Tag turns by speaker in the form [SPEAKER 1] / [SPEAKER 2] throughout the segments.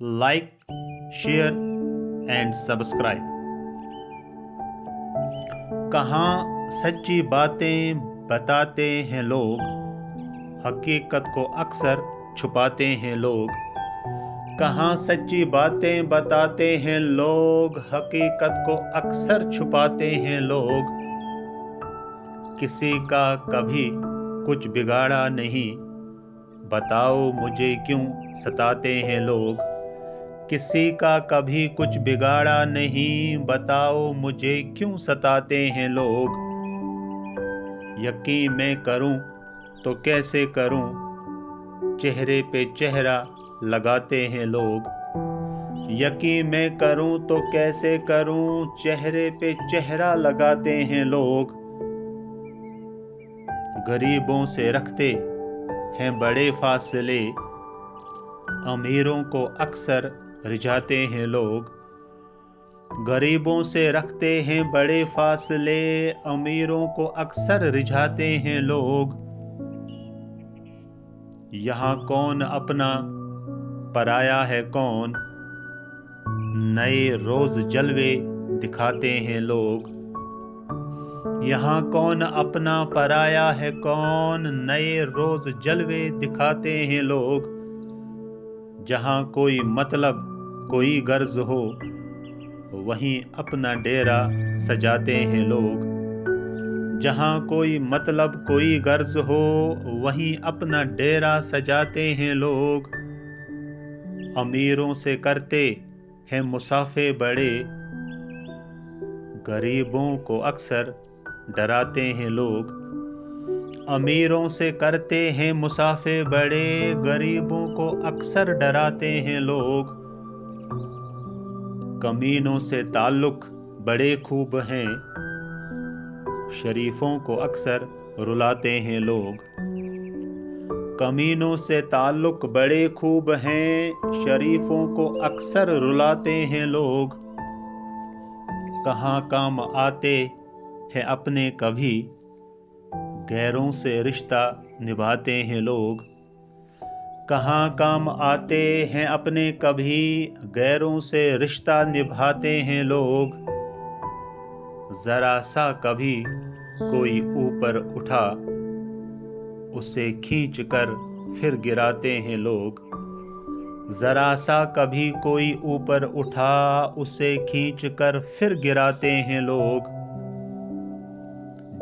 [SPEAKER 1] Like, share and subscribe. कहाँ सच्ची बातें बताते हैं लोग, हकीकत को अक्सर छुपाते हैं लोग। कहाँ सच्ची बातें बताते हैं लोग, हकीकत को अक्सर छुपाते हैं लोग। किसी का कभी कुछ बिगाड़ा नहीं, बताओ मुझे क्यों सताते हैं लोग। किसी का कभी कुछ बिगाड़ा नहीं, बताओ मुझे क्यों सताते हैं लोग। यकीन मैं करूं तो कैसे करूं, चेहरे पे चेहरा लगाते हैं लोग। यकीन मैं करूं तो कैसे करूं, चेहरे पे चेहरा लगाते हैं लोग। गरीबों से रखते हैं बड़े फासले, अमीरों को अक्सर रिझाते हैं लोग। गरीबों से रखते हैं बड़े फासले, अमीरों को अक्सर रिझाते हैं लोग। यहाँ कौन अपना पराया है कौन, नए रोज जलवे दिखाते हैं लोग। यहाँ कौन अपना पराया है कौन, नए रोज जलवे दिखाते हैं लोग। जहाँ कोई मतलब कोई गर्ज हो, वहीं अपना डेरा सजाते हैं लोग। जहाँ कोई मतलब कोई गर्ज हो, वहीं अपना डेरा सजाते हैं लोग। अमीरों से करते हैं मुसाफे बड़े, गरीबों को अक्सर डराते हैं लोग। अमीरों से करते हैं मुसाफे बड़े, गरीबों को अक्सर डराते हैं लोग। कमीनों से ताल्लुक बड़े खूब हैं, शरीफों को अक्सर रुलाते हैं लोग। कमीनों से ताल्लुक बड़े खूब हैं, शरीफों को अक्सर रुलाते हैं लोग। कहाँ काम आते हैं अपने कभी, गैरों से रिश्ता निभाते हैं लोग। कहाँ काम आते हैं अपने कभी, गैरों से रिश्ता निभाते हैं लोग। जरा सा कभी कोई ऊपर उठा, उसे खींच कर फिर गिराते हैं लोग। जरा सा कभी कोई ऊपर उठा, उसे खींच कर फिर गिराते हैं लोग।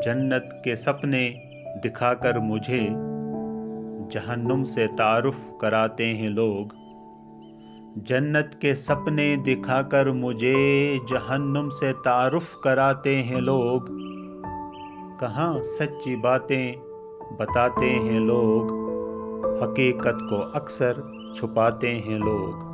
[SPEAKER 1] जन्नत के सपने दिखाकर मुझे जहन्नुम से तारुफ कराते हैं लोग। जन्नत के सपने दिखाकर मुझे जहन्नुम से तारुफ कराते हैं लोग। कहाँ सच्ची बातें बताते हैं लोग, हकीकत को अक्सर छुपाते हैं लोग।